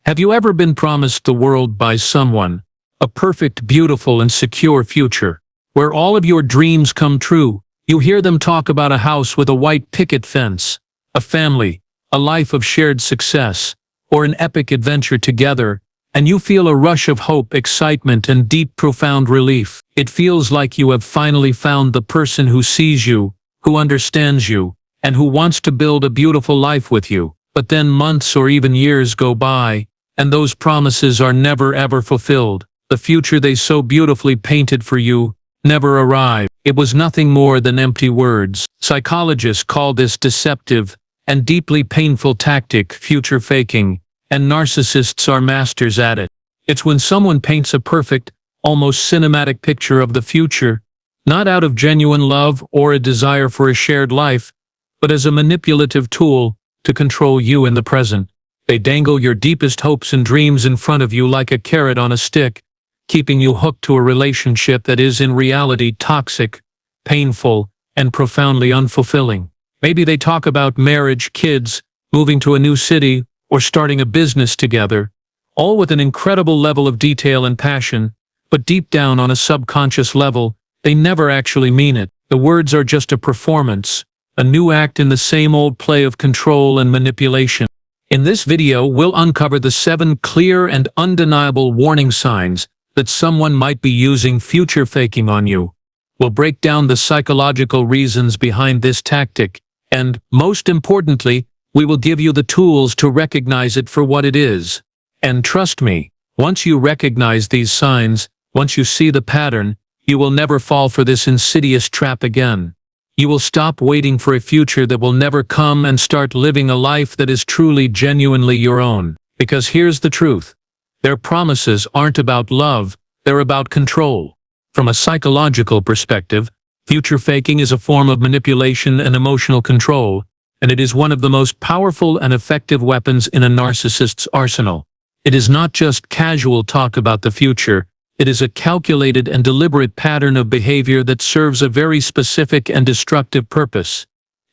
Have you ever been promised the world by someone? A perfect, beautiful, and secure future, where all of your dreams come true. You hear them talk about a house with a white picket fence, a family, a life of shared success, or an epic adventure together, and you feel a rush of hope, excitement, and deep, profound relief. It feels like you have finally found the person who sees you, who understands you, and who wants to build a beautiful life with you. But then months or even years go by, and those promises are never ever fulfilled. The future they so beautifully painted for you never arrived. It was nothing more than empty words. Psychologists call this deceptive and deeply painful tactic future faking, and narcissists are masters at it. It's when someone paints a perfect, almost cinematic picture of the future, not out of genuine love or a desire for a shared life, but as a manipulative tool to control you in the present. They dangle your deepest hopes and dreams in front of you like a carrot on a stick, keeping you hooked to a relationship that is in reality toxic, painful, and profoundly unfulfilling. Maybe they talk about marriage, kids, moving to a new city, or starting a business together, all with an incredible level of detail and passion, but deep down on a subconscious level, they never actually mean it. The words are just a performance, a new act in the same old play of control and manipulation. In this video, we'll uncover the 7 clear and undeniable warning signs that someone might be using future faking on you. We'll break down the psychological reasons behind this tactic, and, most importantly, we will give you the tools to recognize it for what it is. And trust me, once you recognize these signs, once you see the pattern, you will never fall for this insidious trap again. You will stop waiting for a future that will never come and start living a life that is truly, genuinely your own. Because here's the truth. Their promises aren't about love, they're about control. From a psychological perspective, future faking is a form of manipulation and emotional control, and it is one of the most powerful and effective weapons in a narcissist's arsenal. It is not just casual talk about the future. It is a calculated and deliberate pattern of behavior that serves a very specific and destructive purpose.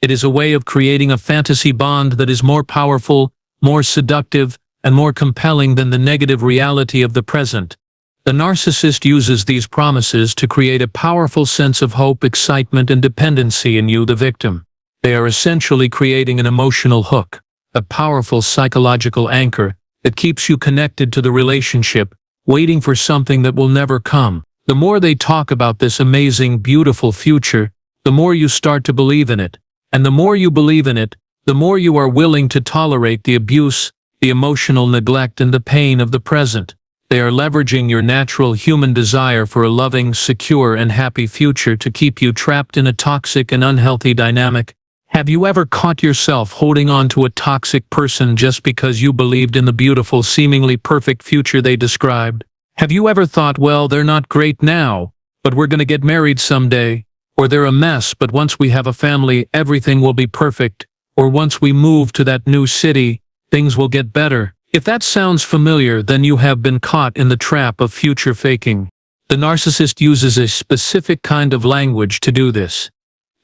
It is a way of creating a fantasy bond that is more powerful, more seductive, and more compelling than the negative reality of the present. The narcissist uses these promises to create a powerful sense of hope, excitement, and dependency in you, the victim. They are essentially creating an emotional hook, a powerful psychological anchor that keeps you connected to the relationship, waiting for something that will never come. The more they talk about this amazing, beautiful future, the more you start to believe in it. And the more you believe in it, the more you are willing to tolerate the abuse, the emotional neglect, and the pain of the present. They are leveraging your natural human desire for a loving, secure, and happy future to keep you trapped in a toxic and unhealthy dynamic. Have you ever caught yourself holding on to a toxic person just because you believed in the beautiful, seemingly perfect future they described? Have you ever thought, well, they're not great now, but we're going to get married someday? Or they're a mess, but once we have a family, everything will be perfect? Or once we move to that new city, things will get better? If that sounds familiar, then you have been caught in the trap of future faking. The narcissist uses a specific kind of language to do this.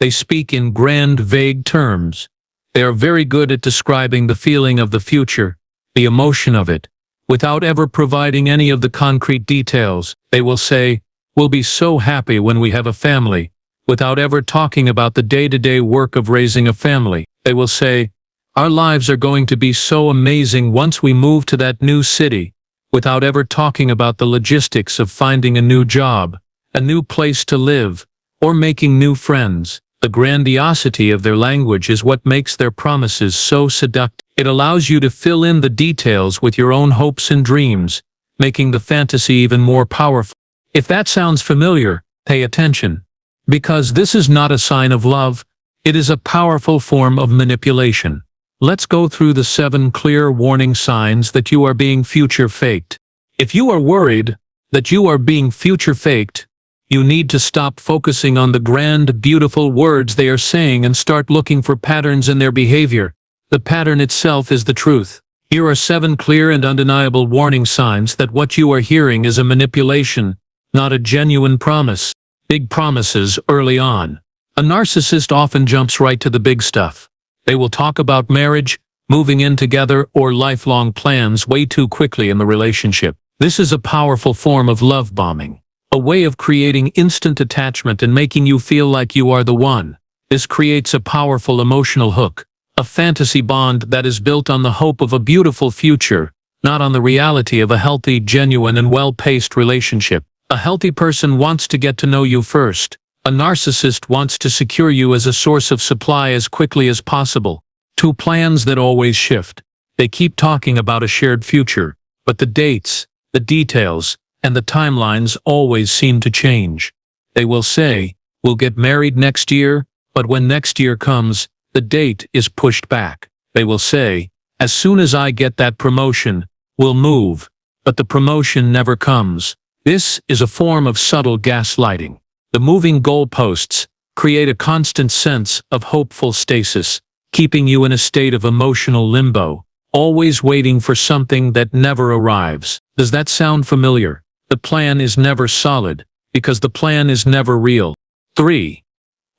They speak in grand, vague terms. They are very good at describing the feeling of the future, the emotion of it, without ever providing any of the concrete details. They will say, "We'll be so happy when we have a family," without ever talking about the day-to-day work of raising a family. They will say, "Our lives are going to be so amazing once we move to that new city," without ever talking about the logistics of finding a new job, a new place to live, or making new friends. The grandiosity of their language is what makes their promises so seductive. It allows you to fill in the details with your own hopes and dreams, making the fantasy even more powerful. If that sounds familiar, pay attention. Because this is not a sign of love, it is a powerful form of manipulation. Let's go through the 7 clear warning signs that you are being future faked. If you are worried that you are being future faked, you need to stop focusing on the grand, beautiful words they are saying and start looking for patterns in their behavior. The pattern itself is the truth. Here are 7 clear and undeniable warning signs that what you are hearing is a manipulation, not a genuine promise. Big promises early on. A narcissist often jumps right to the big stuff. They will talk about marriage, moving in together, or lifelong plans way too quickly in the relationship. This is a powerful form of love bombing, a way of creating instant attachment and making you feel like you are the one. This creates a powerful emotional hook, a fantasy bond that is built on the hope of a beautiful future, not on the reality of a healthy, genuine, and well-paced relationship. A healthy person wants to get to know you first. A narcissist wants to secure you as a source of supply as quickly as possible. Two plans that always shift. They keep talking about a shared future, but the dates, the details, and the timelines always seem to change. They will say, "We'll get married next year," but when next year comes, the date is pushed back. They will say, "As soon as I get that promotion, we'll move," but the promotion never comes. This is a form of subtle gaslighting. The moving goalposts create a constant sense of hopeful stasis, keeping you in a state of emotional limbo, always waiting for something that never arrives. Does that sound familiar? The plan is never solid, because the plan is never real. 3.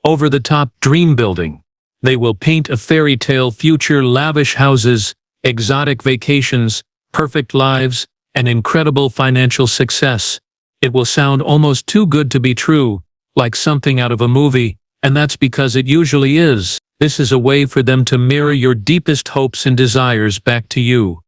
Over-the-top dream building. They will paint a fairy tale future, lavish houses, exotic vacations, perfect lives, and incredible financial success. It will sound almost too good to be true, like something out of a movie, and that's because it usually is. This is a way for them to mirror your deepest hopes and desires back to you.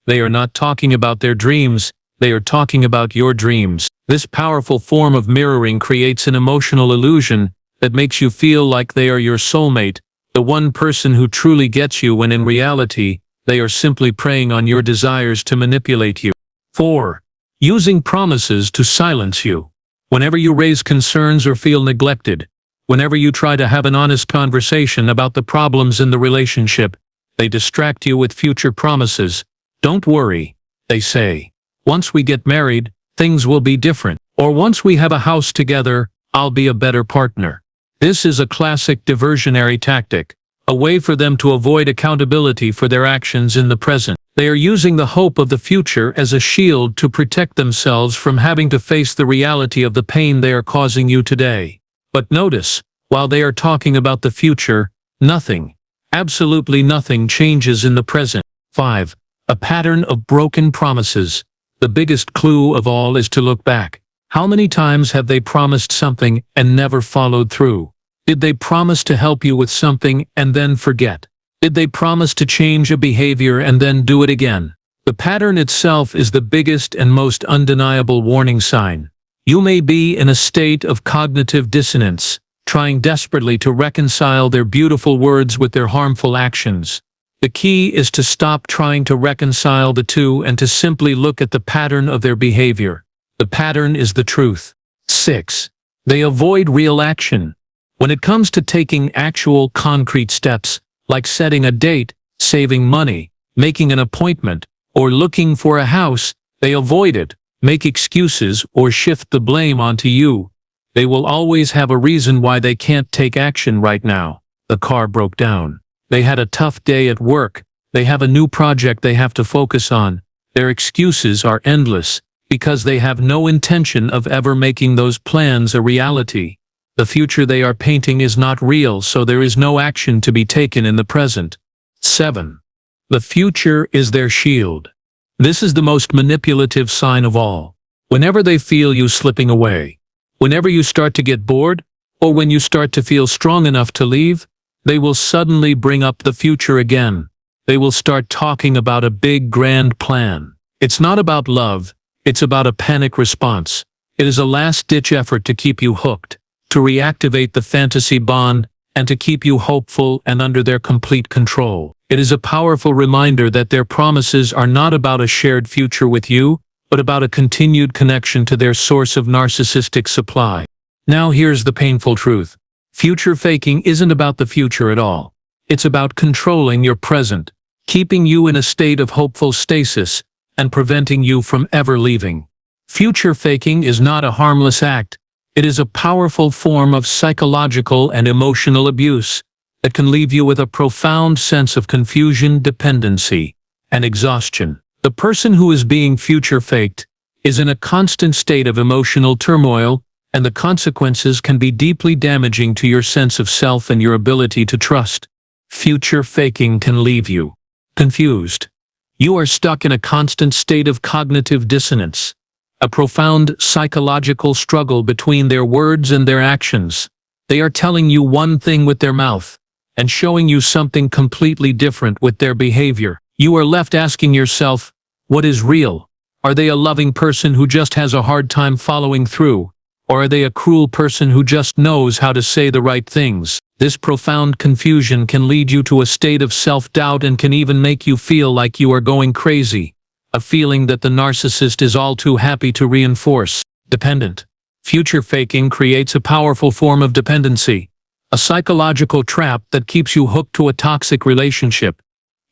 They are not talking about their dreams, they are talking about your dreams. This powerful form of mirroring creates an emotional illusion that makes you feel like they are your soulmate, the one person who truly gets you, when in reality, they are simply preying on your desires to manipulate you. 4. Using promises to silence you. Whenever you raise concerns or feel neglected, whenever you try to have an honest conversation about the problems in the relationship, they distract you with future promises. "Don't worry," they say. "Once we get married, things will be different." Or "once we have a house together, I'll be a better partner." This is a classic diversionary tactic, a way for them to avoid accountability for their actions in the present. They are using the hope of the future as a shield to protect themselves from having to face the reality of the pain they are causing you today. But notice, while they are talking about the future, nothing, absolutely nothing changes in the present. 5. A pattern of broken promises. The biggest clue of all is to look back. How many times have they promised something and never followed through? Did they promise to help you with something and then forget? Did they promise to change a behavior and then do it again? The pattern itself is the biggest and most undeniable warning sign. You may be in a state of cognitive dissonance, trying desperately to reconcile their beautiful words with their harmful actions. The key is to stop trying to reconcile the two and to simply look at the pattern of their behavior. The pattern is the truth. 6. They avoid real action. When it comes to taking actual concrete steps, like setting a date, saving money, making an appointment, or looking for a house, they avoid it, make excuses, or shift the blame onto you. They will always have a reason why they can't take action right now. The car broke down. They had a tough day at work. They have a new project they have to focus on. Their excuses are endless, because they have no intention of ever making those plans a reality. The future they are painting is not real, so there is no action to be taken in the present. 7. The future is their shield. This is the most manipulative sign of all. Whenever they feel you slipping away, whenever you start to get bored, or when you start to feel strong enough to leave, they will suddenly bring up the future again. They will start talking about a big, grand plan. It's not about love, it's about a panic response. It is a last-ditch effort to keep you hooked, to reactivate the fantasy bond, and to keep you hopeful and under their complete control. It is a powerful reminder that their promises are not about a shared future with you, but about a continued connection to their source of narcissistic supply. Now here's the painful truth. Future faking isn't about the future at all. It's about controlling your present, keeping you in a state of hopeful stasis, and preventing you from ever leaving. Future faking is not a harmless act. It is a powerful form of psychological and emotional abuse that can leave you with a profound sense of confusion, dependency, and exhaustion. The person who is being future faked is in a constant state of emotional turmoil, and the consequences can be deeply damaging to your sense of self and your ability to trust. Future faking can leave you confused. You are stuck in a constant state of cognitive dissonance, a profound psychological struggle between their words and their actions. They are telling you one thing with their mouth, and showing you something completely different with their behavior. You are left asking yourself, what is real? Are they a loving person who just has a hard time following through? Or are they a cruel person who just knows how to say the right things? This profound confusion can lead you to a state of self-doubt and can even make you feel like you are going crazy, a feeling that the narcissist is all too happy to reinforce. Dependent. Future faking creates a powerful form of dependency, a psychological trap that keeps you hooked to a toxic relationship.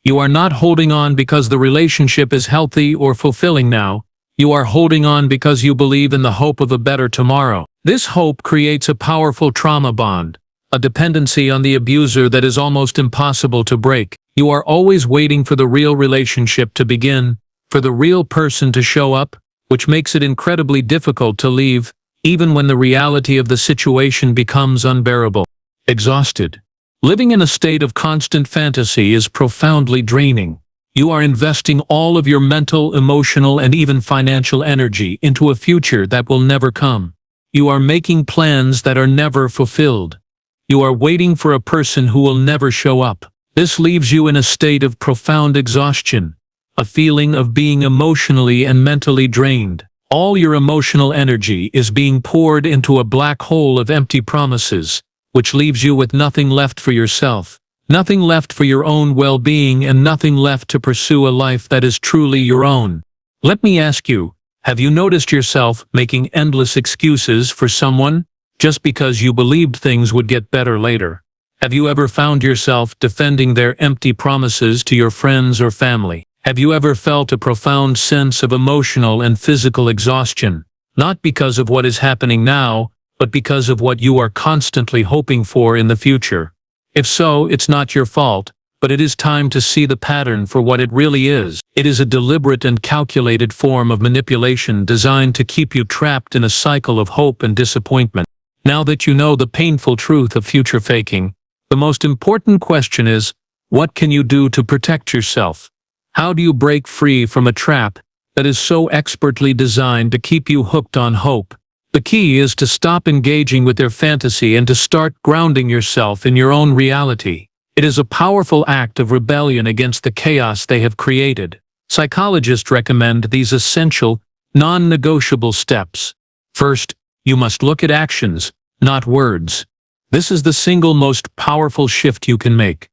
You are not holding on because the relationship is healthy or fulfilling now. You are holding on because you believe in the hope of a better tomorrow. This hope creates a powerful trauma bond, a dependency on the abuser that is almost impossible to break. You are always waiting for the real relationship to begin, for the real person to show up, which makes it incredibly difficult to leave, even when the reality of the situation becomes unbearable. Exhausted. Living in a state of constant fantasy is profoundly draining. You are investing all of your mental, emotional, and even financial energy into a future that will never come. You are making plans that are never fulfilled. You are waiting for a person who will never show up. This leaves you in a state of profound exhaustion, a feeling of being emotionally and mentally drained. All your emotional energy is being poured into a black hole of empty promises, which leaves you with nothing left for yourself, nothing left for your own well-being, and nothing left to pursue a life that is truly your own. Let me ask you, have you noticed yourself making endless excuses for someone just because you believed things would get better later? Have you ever found yourself defending their empty promises to your friends or family? Have you ever felt a profound sense of emotional and physical exhaustion, not because of what is happening now, but because of what you are constantly hoping for in the future? If so, it's not your fault, but it is time to see the pattern for what it really is. It is a deliberate and calculated form of manipulation designed to keep you trapped in a cycle of hope and disappointment. Now that you know the painful truth of future faking, the most important question is, what can you do to protect yourself? How do you break free from a trap that is so expertly designed to keep you hooked on hope? The key is to stop engaging with their fantasy and to start grounding yourself in your own reality. It is a powerful act of rebellion against the chaos they have created. Psychologists recommend these essential, non-negotiable steps. First, you must look at actions, not words. This is the single most powerful shift you can make.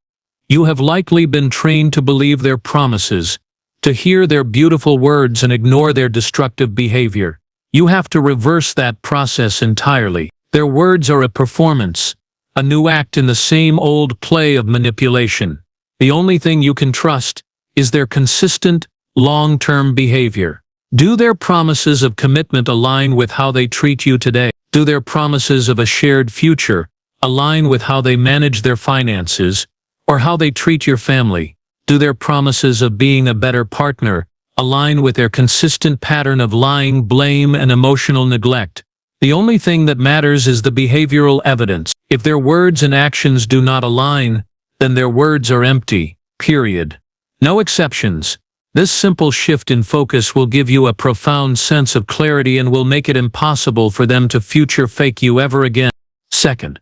You have likely been trained to believe their promises, to hear their beautiful words and ignore their destructive behavior. You have to reverse that process entirely. Their words are a performance, a new act in the same old play of manipulation. The only thing you can trust is their consistent, long-term behavior. Do their promises of commitment align with how they treat you today? Do their promises of a shared future align with how they manage their finances or how they treat your family? Do their promises of being a better partner align with their consistent pattern of lying, blame, and emotional neglect? The only thing that matters is the behavioral evidence. If their words and actions do not align, then their words are empty, period. No exceptions. This simple shift in focus will give you a profound sense of clarity and will make it impossible for them to future fake you ever again. Second,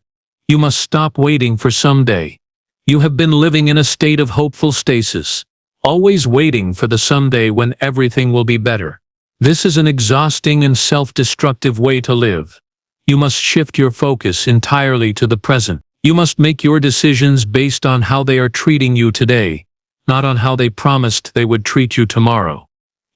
you must stop waiting for someday. You have been living in a state of hopeful stasis, always waiting for the someday when everything will be better. This is an exhausting and self-destructive way to live. You must shift your focus entirely to the present. You must make your decisions based on how they are treating you today, not on how they promised they would treat you tomorrow.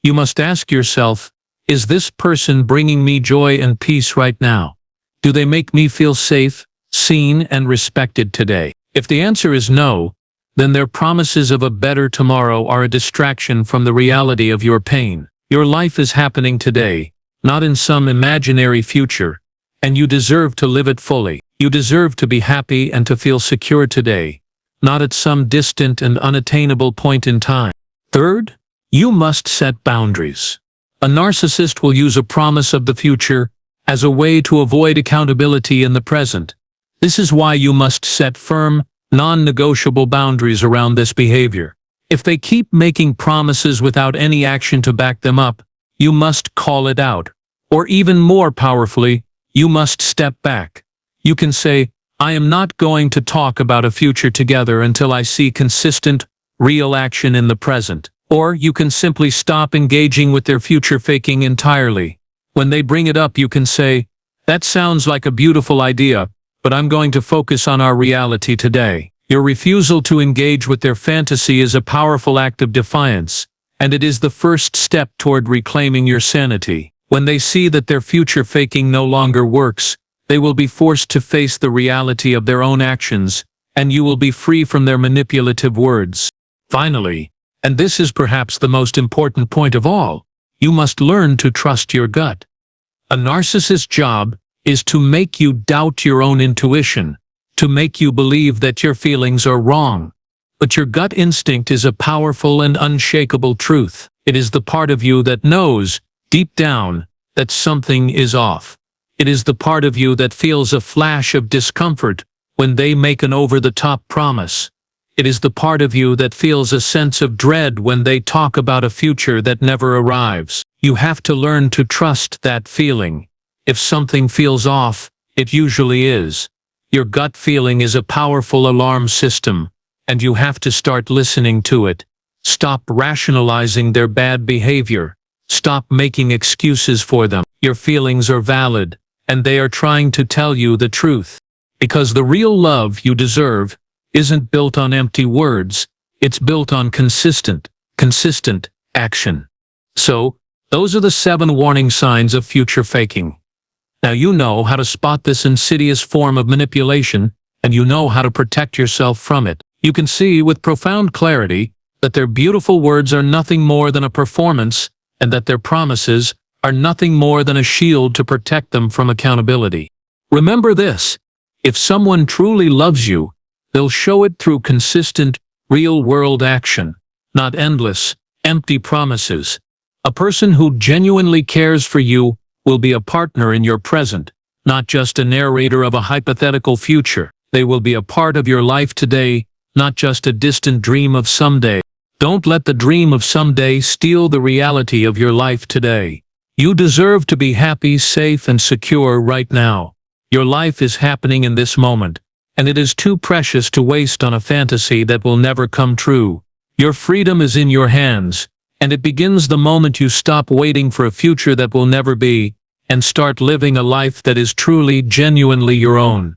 You must ask yourself, is this person bringing me joy and peace right now? Do they make me feel safe, seen, and respected today? If the answer is no, then their promises of a better tomorrow are a distraction from the reality of your pain. Your life is happening today, not in some imaginary future, and you deserve to live it fully. You deserve to be happy and to feel secure today, not at some distant and unattainable point in time. Third, you must set boundaries. A narcissist will use a promise of the future as a way to avoid accountability in the present. This is why you must set firm, non-negotiable boundaries around this behavior. If they keep making promises without any action to back them up, you must call it out. Or even more powerfully, you must step back. You can say, I am not going to talk about a future together until I see consistent, real action in the present. Or you can simply stop engaging with their future faking entirely. When they bring it up, you can say, that sounds like a beautiful idea, but I'm going to focus on our reality today. Your refusal to engage with their fantasy is a powerful act of defiance, and it is the first step toward reclaiming your sanity. When they see that their future faking no longer works, they will be forced to face the reality of their own actions, and you will be free from their manipulative words. Finally, and this is perhaps the most important point of all, you must learn to trust your gut. A narcissist's job is to make you doubt your own intuition, to make you believe that your feelings are wrong. But your gut instinct is a powerful and unshakable truth. It is the part of you that knows, deep down, that something is off. It is the part of you that feels a flash of discomfort when they make an over-the-top promise. It is the part of you that feels a sense of dread when they talk about a future that never arrives. You have to learn to trust that feeling. If something feels off, it usually is. Your gut feeling is a powerful alarm system, and you have to start listening to it. Stop rationalizing their bad behavior. Stop making excuses for them. Your feelings are valid, and they are trying to tell you the truth. Because the real love you deserve isn't built on empty words, it's built on consistent action. So, those are the 7 warning signs of future faking. Now you know how to spot this insidious form of manipulation, and you know how to protect yourself from it. You can see with profound clarity that their beautiful words are nothing more than a performance, and that their promises are nothing more than a shield to protect them from accountability. Remember this: if someone truly loves you, they'll show it through consistent, real-world action, not endless, empty promises. A person who genuinely cares for you will be a partner in your present, not just a narrator of a hypothetical future. They will be a part of your life today, not just a distant dream of someday. Don't let the dream of someday steal the reality of your life today. You deserve to be happy, safe, and secure right now. Your life is happening in this moment, and it is too precious to waste on a fantasy that will never come true. Your freedom is in your hands, and it begins the moment you stop waiting for a future that will never be, and start living a life that is truly, genuinely your own.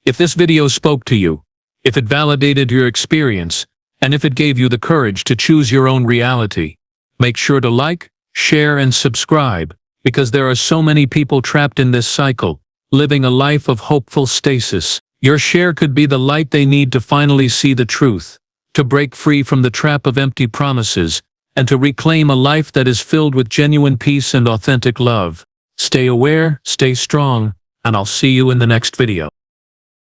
If this video spoke to you, if it validated your experience, and if it gave you the courage to choose your own reality, make sure to like, share, and subscribe, because there are so many people trapped in this cycle, living a life of hopeful stasis. Your share could be the light they need to finally see the truth, to break free from the trap of empty promises, and to reclaim a life that is filled with genuine peace and authentic love. Stay aware, stay strong, and I'll see you in the next video.